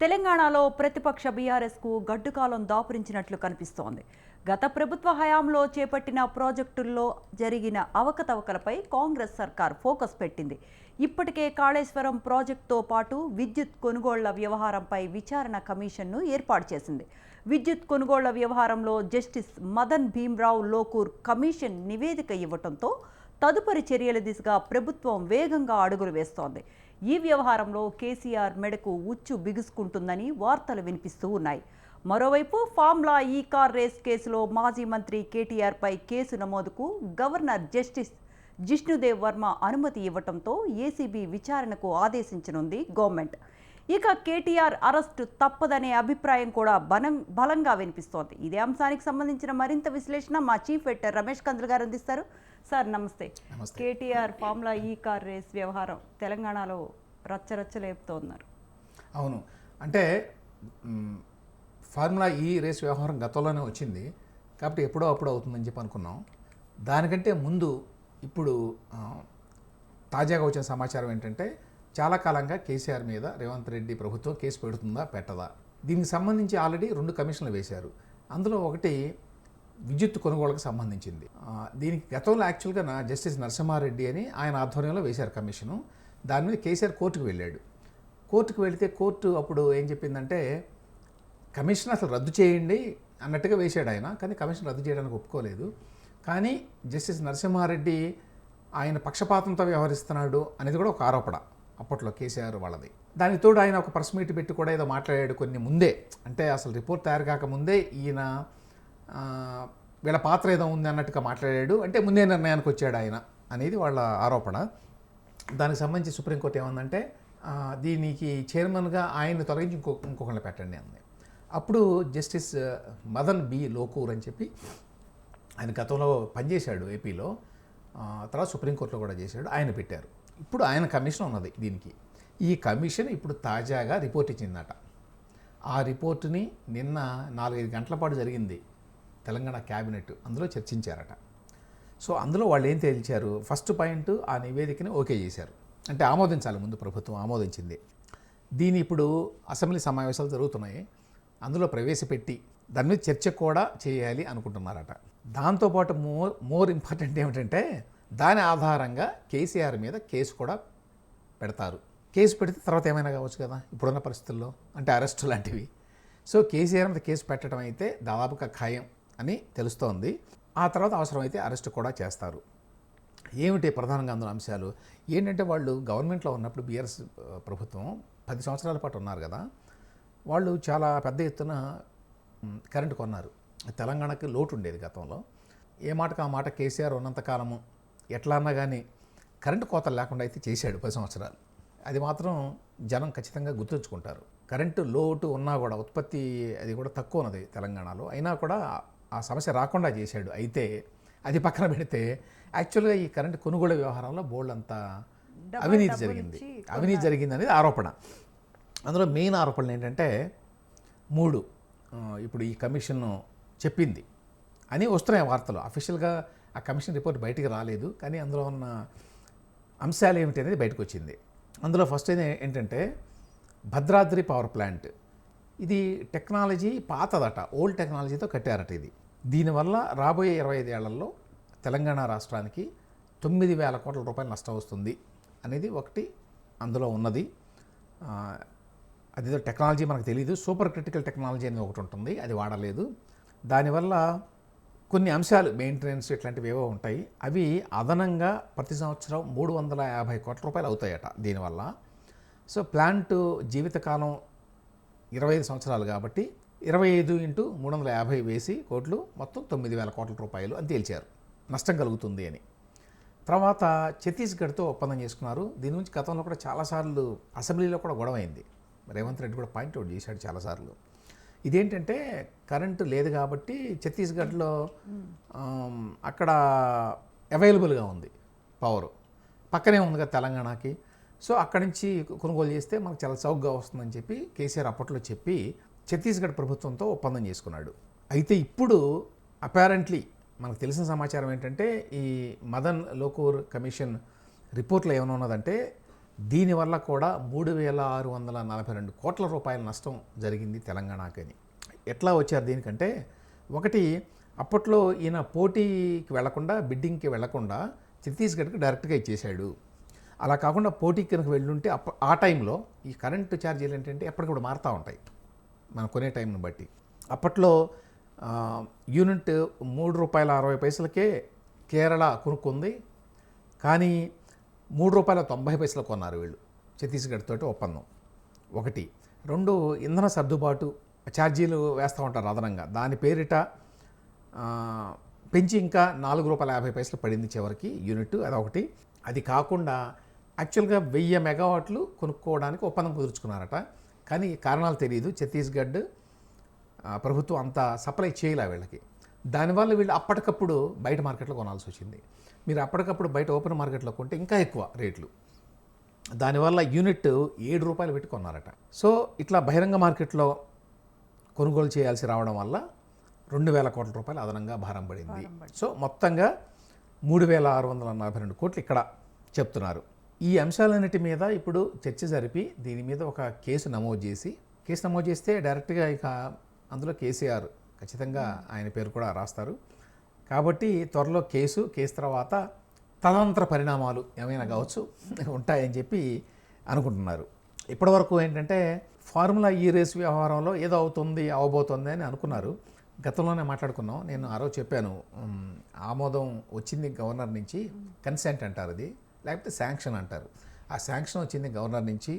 తెలంగాణలో ప్రతిపక్ష బీఆర్ఎస్కు గడ్డుకాలం దాపురించినట్లు కనిపిస్తోంది. గత ప్రభుత్వ హయాంలో చేపట్టిన ప్రాజెక్టుల్లో జరిగిన అవకతవకలపై కాంగ్రెస్ సర్కార్ ఫోకస్ పెట్టింది. ఇప్పటికే కాళేశ్వరం ప్రాజెక్టుతో పాటు విద్యుత్ కొనుగోళ్ల వ్యవహారంపై విచారణ కమిషన్ను ఏర్పాటు చేసింది. విద్యుత్ కొనుగోళ్ల వ్యవహారంలో జస్టిస్ మదన్ భీమ్రావ్ లోకూర్ కమిషన్ నివేదిక ఇవ్వడంతో తదుపరి చర్యల దిశగా ప్రభుత్వం వేగంగా అడుగులు వేస్తోంది. ఈ వ్యవహారంలో కేసీఆర్ మెడకు ఉచ్చు బిగుసుకుంటుందని వార్తలు వినిపిస్తూ ఉన్నాయి. మరోవైపు ఫార్ములా ఈ కార్ రేస్ కేసులో మాజీ మంత్రి కేటీఆర్పై కేసు నమోదుకు గవర్నర్ జస్టిస్ జిష్ణుదేవ్ వర్మ అనుమతి ఇవ్వడంతో ఏసీబీ విచారణకు ఆదేశించనుంది గవర్నమెంట్. ఇక కేటీఆర్ అరెస్టు తప్పదనే అభిప్రాయం కూడా బలంగా వినిపిస్తోంది. ఇదే అంశానికి సంబంధించిన మరింత విశ్లేషణ మా చీఫ్ ఎడిటర్ రమేష్ కందులు గారు అందిస్తారు. సార్ నమస్తే. కేటీఆర్ ఫార్ములా ఈ కార్ రేస్ వ్యవహారం తెలంగాణలో రచ్చరచ్చలేపుతోన్నారు. అవును, అంటే ఫార్ములా ఈ రేస్ వ్యవహారం గతంలోనే వచ్చింది కాబట్టి ఎప్పుడో అప్పుడు అవుతుందని చెప్పి అనుకున్నాం. దానికంటే ముందు ఇప్పుడు తాజాగా వచ్చిన సమాచారం ఏంటంటే చాలా కాలంగా కేసీఆర్ మీద రేవంత్ రెడ్డి ప్రభుత్వం కేసు పెడుతుందా పెట్టదా, దీనికి సంబంధించి ఆల్రెడీ 2 కమిషన్లు వేశారు. అందులో ఒకటి విద్యుత్ కొనుగోలుకు సంబంధించింది. దీనికి గతంలో యాక్చువల్గా జస్టిస్ నరసింహారెడ్డి అని ఆయన ఆధ్వర్యంలో వేశారు కమిషను. దాని మీద కేసీఆర్ కోర్టుకు వెళ్ళాడు. కోర్టుకు వెళితే కోర్టు అప్పుడు ఏం చెప్పిందంటే కమిషన్ అసలు రద్దు చేయండి అన్నట్టుగా వేశాడు ఆయన, కానీ కమిషన్ రద్దు చేయడానికి ఒప్పుకోలేదు. కానీ జస్టిస్ నరసింహారెడ్డి ఆయన పక్షపాతంతో వ్యవహరిస్తున్నాడు అనేది కూడా ఒక ఆరోపణ అప్పట్లో కేసీఆర్ వాళ్ళది. దానికి తోడు ఆయన ఒక ప్రెస్ మీట్ పెట్టి కూడా ఏదో మాట్లాడాడు కొన్ని ముందే, అంటే అసలు రిపోర్ట్ తయారు కాకముందే ఈయన వీళ్ళ పాత్ర ఏదో ఉంది అన్నట్టుగా మాట్లాడాడు, అంటే ముందే నిర్ణయానికి వచ్చాడు ఆయన అనేది వాళ్ళ ఆరోపణ. దానికి సంబంధించి సుప్రీంకోర్టు ఏమందంటే దీనికి చైర్మన్గా ఆయన్ని తొలగించి ఇంకొకరిని పెట్టండి అంది. అప్పుడు జస్టిస్ మదన్ బి లోకూర్ అని చెప్పి ఆయన గతంలో పనిచేశాడు ఏపీలో, తర్వాత సుప్రీంకోర్టులో కూడా చేశాడు, ఆయన పెట్టారు. ఇప్పుడు ఆయన కమిషన్ ఉన్నది దీనికి. ఈ కమిషన్ ఇప్పుడు తాజాగా రిపోర్ట్ ఇచ్చిందట. ఆ రిపోర్టుని నిన్న 4-5 గంటల పాటు జరిగింది తెలంగాణ క్యాబినెట్, అందులో చర్చించారట. సో అందులో వాళ్ళు ఏం తేల్చారు, ఫస్ట్ పాయింట్ ఆ నివేదికని ఓకే చేశారు, అంటే ఆమోదించాలి, ముందు ప్రభుత్వం ఆమోదించింది. దీని ఇప్పుడు అసెంబ్లీ సమావేశాలు జరుగుతున్నాయి, అందులో ప్రవేశపెట్టి దాని మీద చర్చ కూడా చేయాలి అనుకుంటున్నారట. దాంతోపాటు మోర్ ఇంపార్టెంట్ ఏమిటంటే దాని ఆధారంగా కేసీఆర్ మీద కేసు కూడా పెడతారు. కేసు పెడితే తర్వాత ఏమైనా కావచ్చు కదా ఇప్పుడున్న పరిస్థితుల్లో, అంటే అరెస్టు లాంటివి. సో కేసీఆర్ మీద కేసు పెట్టడం అయితే దాదాపుగా ఖాయం అని తెలుస్తోంది. ఆ తర్వాత అవసరమైతే అరెస్టు కూడా చేస్తారు. ఏమిటి ప్రధానంగా అందులో అంశాలు ఏంటంటే, వాళ్ళు గవర్నమెంట్లో ఉన్నప్పుడు బీఆర్ఎస్ ప్రభుత్వం 10 సంవత్సరాల పాటు ఉన్నారు కదా, వాళ్ళు చాలా పెద్ద ఎత్తున కరెంటు కొన్నారు. తెలంగాణకి లోటు ఉండేది గతంలో. ఏ మాటకు ఆ మాట కేసీఆర్ ఉన్నంతకాలము ఎట్లా అన్నా కానీ కరెంటు కోతలు లేకుండా అయితే చేశాడు 10 సంవత్సరాలు. అది మాత్రం జనం ఖచ్చితంగా గుర్తుంచుకుంటారు. కరెంటు లోటు ఉన్నా కూడా ఉత్పత్తి అది కూడా తక్కువ ఉన్నది తెలంగాణలో, అయినా కూడా ఆ సమస్య రాకుండా చేశాడు. అయితే అది పక్కన పెడితే యాక్చువల్గా ఈ కరెంటు కొనుగోలు వ్యవహారంలో బోల్డ్ అంతా అవినీతి జరిగింది అనేది ఆరోపణ. అందులో మెయిన్ ఆరోపణలు ఏంటంటే 3 ఇప్పుడు ఈ కమిషన్ చెప్పింది అని వస్తున్నాయి వార్తలు. అఫీషియల్గా ఆ కమిషన్ రిపోర్ట్ బయటికి రాలేదు, కానీ అందులో ఉన్న అంశాలు ఏమిటి అనేది బయటకు వచ్చింది. అందులో ఫస్ట్ ఏంటంటే భద్రాద్రి పవర్ ప్లాంట్, ఇది టెక్నాలజీ పాతదట, ఓల్డ్ టెక్నాలజీతో కట్టారట. ఇది దీనివల్ల రాబోయే 25 ఏళ్లలో తెలంగాణ రాష్ట్రానికి 9,000 కోట్ల రూపాయలు నష్టం వస్తుంది అనేది ఒకటి అందులో ఉన్నది. అదేదో టెక్నాలజీ మనకు తెలియదు, సూపర్ క్రిటికల్ టెక్నాలజీ అనేది ఒకటి ఉంటుంది, అది వాడలేదు. దానివల్ల కొన్ని అంశాలు మెయింటెనెన్స్ ఇట్లాంటివి ఏవో ఉంటాయి, అవి అదనంగా ప్రతి సంవత్సరం 350 కోట్ల రూపాయలు అవుతాయట దీనివల్ల. సో ప్లాంట్ జీవితకాలం 25 సంవత్సరాలు కాబట్టి 25 × 350 వేసి కోట్లు మొత్తం 9,000 కోట్ల రూపాయలు అని తేల్చారు నష్టం కలుగుతుంది అని. తర్వాత ఛత్తీస్గఢ్తో ఒప్పందం చేసుకున్నారు. దీని గురించి గతంలో కూడా చాలాసార్లు అసెంబ్లీలో కూడా గొడవ అయింది. రేవంత్ రెడ్డి కూడా పాయింట్అవుట్ చేశాడు చాలాసార్లు. ఇదేంటంటే కరెంటు లేదు కాబట్టి ఛత్తీస్గఢ్లో అక్కడ అవైలబుల్గా ఉంది పవరు, పక్కనే ఉంది కదా తెలంగాణకి. సో అక్కడి నుంచి కొనుగోలు చేస్తే మనకు చాలా చౌకగా వస్తుందని చెప్పి కేసీఆర్ అప్పట్లో చెప్పి ఛత్తీస్గఢ్ ప్రభుత్వంతో ఒప్పందం చేసుకున్నాడు. అయితే ఇప్పుడు అపారెంట్లీ మనకు తెలిసిన సమాచారం ఏంటంటే ఈ మదన్ లోకూర్ కమిషన్ రిపోర్ట్లో ఏమైనా ఉన్నదంటే దీనివల్ల కూడా 3,642 కోట్ల రూపాయల నష్టం జరిగింది తెలంగాణకని. ఎట్లా వచ్చారు దీనికంటే, ఒకటి అప్పట్లో ఈయన పోటీకి వెళ్లకుండా, బిడ్డింగ్కి వెళ్లకుండా ఛత్తీస్గఢ్కి డైరెక్ట్గా ఇచ్చేశాడు. అలా కాకుండా పోటీకి కనుక వెళ్ళుంటే ఆ టైంలో ఈ కరెంటు ఛార్జీలు ఏంటంటే ఎప్పటికప్పుడు మారుతూ ఉంటాయి మనం కొనే టైంని బట్టి. అప్పట్లో యూనిట్ ₹3.60 కేరళ కొనుక్కుంది, కానీ ₹3.90 కొన్నారు వీళ్ళు ఛత్తీస్గఢ్ తోటి ఒప్పందం. ఒకటి. రెండు, ఇంధన సర్దుబాటు ఛార్జీలు వేస్తూ ఉంటారు అదనంగా, దాని పేరిట పెంచి ఇంకా ₹4.50 పడింది చివరికి యూనిట్. అదొకటి. అది కాకుండా యాక్చువల్గా 1000 మెగావాట్లు కొనుక్కోవడానికి ఒప్పందం కుదుర్చుకున్నారట, కానీ కారణాలు తెలియదు, ఛత్తీస్గఢ్ ప్రభుత్వం అంత సప్లై చేయలే వీళ్ళకి. దానివల్ల వీళ్ళు అప్పటికప్పుడు బయట మార్కెట్లో కొనాల్సి వచ్చింది. మీరు అప్పటికప్పుడు బయట ఓపెన్ మార్కెట్లో కొంటే ఇంకా ఎక్కువ రేట్లు. దానివల్ల యూనిట్ ₹7 పెట్టి కొన్నారట. సో ఇట్లా బహిరంగ మార్కెట్లో కొనుగోలు చేయాల్సి రావడం వల్ల 2,000 కోట్ల రూపాయలు అదనంగా భారం పడింది. సో మొత్తంగా 3,642 కోట్లు ఇక్కడ చెప్తున్నారు. ఈ అంశాలన్నిటి మీద ఇప్పుడు చర్చ జరిపి దీని మీద ఒక కేసు నమోదు చేస్తే డైరెక్ట్గా ఇక అందులో కేసీఆర్ ఖచ్చితంగా ఆయన పేరు కూడా రాస్తారు. కాబట్టి త్వరలో కేసు తర్వాత తదనంతర పరిణామాలు ఏమైనా కావచ్చు ఉంటాయని చెప్పి అనుకుంటున్నారు. ఇప్పటివరకు ఏంటంటే ఫార్ములా ఈ రేసు వ్యవహారంలో ఏదో అవబోతుంది అని అనుకున్నారు. గతంలోనే మాట్లాడుకున్నాం. నేను ఆ రోజు చెప్పాను, ఆమోదం వచ్చింది గవర్నర్ నుంచి, కన్సెంట్ అంటారు అది, లేకపోతే శాంక్షన్ అంటారు. ఆ శాంక్షన్ వచ్చింది గవర్నర్ నుంచి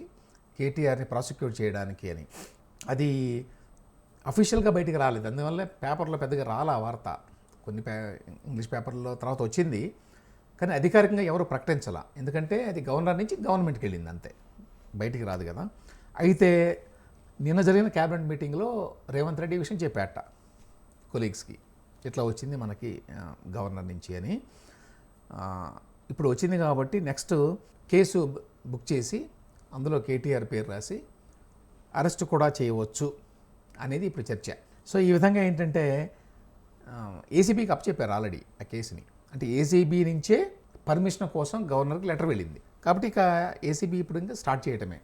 కేటీఆర్ని ప్రాసిక్యూట్ చేయడానికి అని. అది అఫీషియల్గా బయటికి రాలేదు, అందువల్ల పేపర్లో పెద్దగా రాలా వార్త. కొన్ని ఇంగ్లీష్ పేపర్లో తర్వాత వచ్చింది, కానీ అధికారికంగా ఎవరు ప్రకటించాల, ఎందుకంటే అది గవర్నర్ నుంచి గవర్నమెంట్కి వెళ్ళింది అంతే, బయటికి రాదు కదా. అయితే నిన్న జరిగిన క్యాబినెట్ మీటింగ్లో రేవంత్ రెడ్డి విషయం చెప్పాట కొలీగ్స్కి, ఇట్లా వచ్చింది మనకి గవర్నర్ నుంచి అని. ఇప్పుడు వచ్చింది కాబట్టి నెక్స్ట్ కేసు బుక్ చేసి అందులో కేటీఆర్ పేరు రాసి అరెస్ట్ కూడా చేయవచ్చు అనేది ఇప్పుడు చర్చ. సో ఈ విధంగా ఏంటంటే ఏసీబీకి అప్పచెప్పారు ఆల్రెడీ ఆ కేసుని. అంటే ఏసీబీ నుంచే పర్మిషన్ కోసం గవర్నర్కి లెటర్ వెళ్ళింది, కాబట్టి ఇక ఏసీబీ ఇప్పుడు ఇంకా స్టార్ట్ చేయటమే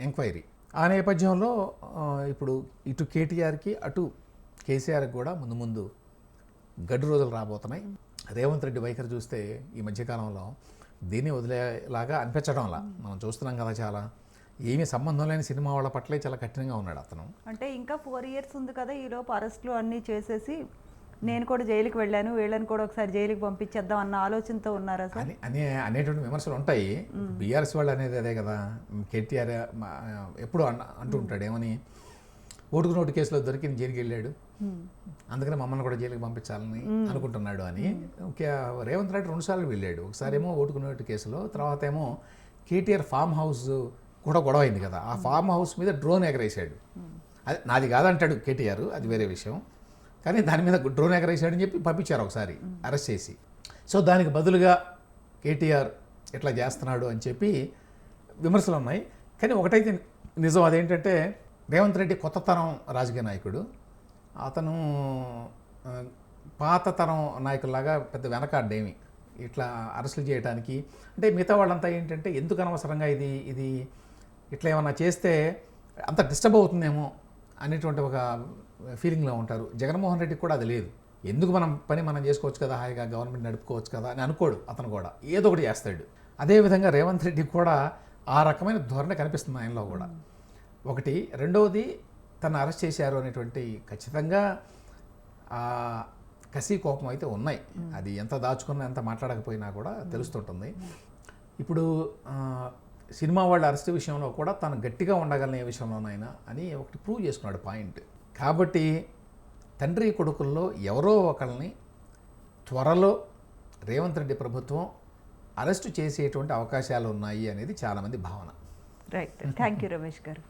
ఎంక్వైరీ. ఆ నేపథ్యంలో ఇప్పుడు ఇటు కేటీఆర్కి అటు కేసీఆర్కి కూడా ముందు గడ్డు రోజులు రాబోతున్నాయి. రేవంత్ రెడ్డి వైఖరి చూస్తే ఈ మధ్యకాలంలో దీన్ని వదిలేలాగా అనిపించడంలా మనం చూస్తున్నాం కదా. చాలా ఏమీ సంబంధం లేని సినిమా వాళ్ళ పట్లే చాలా కఠినంగా ఉన్నాడు అతను. అంటే ఇంకా 4 years ఉంది కదా, ఈలోపు అరెస్టులు అన్నీ చేసేసి నేను కూడా జైలుకి వెళ్ళాను, వీళ్ళని కూడా ఒకసారి జైలుకి పంపించేద్దాం అన్న ఆలోచనతో ఉన్నారా సార్ అనేటువంటి విమర్శలు ఉంటాయి. బీఆర్ఎస్ వాళ్ళు అనేది అదే కదా. కేటీఆర్ ఎప్పుడు అంటూ ఉంటాడు ఏమని, ఓటుకు నోటు కేసులో దొరికి జైలుకి వెళ్ళాడు, అందుకని మమ్మల్ని కూడా జైలుకి పంపించాలని అనుకుంటున్నాడు అని. రేవంత్ రెడ్డి 2 సార్లు వెళ్ళాడు. ఒకసారి ఏమో ఓటుకు నోటు కేసులో, తర్వాత ఏమో కేటీఆర్ ఫామ్ హౌస్ కూడా గొడవ అయింది కదా, ఆ ఫామ్ హౌస్ మీద డ్రోన్ ఎగరేసాడు. అది నాది కాదంటాడు కేటీఆర్, అది వేరే విషయం, కానీ దాని మీద డ్రోన్ ఎగరేసాడని చెప్పి పంపించారు ఒకసారి అరెస్ట్ చేసి. సో దానికి బదులుగా కేటీఆర్ ఇట్లా చేస్తున్నాడు అని చెప్పి విమర్శలు ఉన్నాయి. కానీ ఒకటైతే నిజం, అదేంటంటే రేవంత్ రెడ్డి కొత్త తరం రాజకీయ నాయకుడు. అతను పాత తరం నాయకుల్లాగా పెద్ద వెనకాడ్డేమి ఇట్లా అరెస్టులు చేయడానికి. అంటే మిగతా వాళ్ళంతా ఏంటంటే ఎందుకు అనవసరంగా ఇది ఇట్లా ఏమన్నా చేస్తే అంత డిస్టర్బ్ అవుతుందేమో అనేటువంటి ఒక ఫీలింగ్లో ఉంటారు. జగన్మోహన్ రెడ్డికి కూడా అది లేదు. ఎందుకు మనం చేసుకోవచ్చు కదా, హాయిగా గవర్నమెంట్ నడుపుకోవచ్చు కదా అని అనుకోడు. అతను కూడా ఏదో ఒకటి చేస్తాడు. అదేవిధంగా రేవంత్ రెడ్డికి కూడా ఆ రకమైన ధోరణి కనిపిస్తుంది ఆయనలో కూడా. ఒకటి. రెండవది, తను అరెస్ట్ చేశారు అనేటువంటి ఖచ్చితంగా కసి కోపం అయితే ఉన్నాయి. అది ఎంత దాచుకున్నా ఎంత మాట్లాడకపోయినా కూడా తెలుస్తుంటుంది. ఇప్పుడు సినిమా వాళ్ళ అరెస్ట్ విషయంలో కూడా తను గట్టిగా ఉండగలనే విషయంలోనైనా అని ఒకటి ప్రూవ్ చేసుకున్నాడు పాయింట్. కాబట్టి తండ్రి కొడుకుల్లో ఎవరో ఒకరిని త్వరలో రేవంత్ రెడ్డి ప్రభుత్వం అరెస్టు చేసేటువంటి అవకాశాలు ఉన్నాయి అనేది చాలామంది భావన. రైట్. థ్యాంక్ యూ రమేష్ గారు.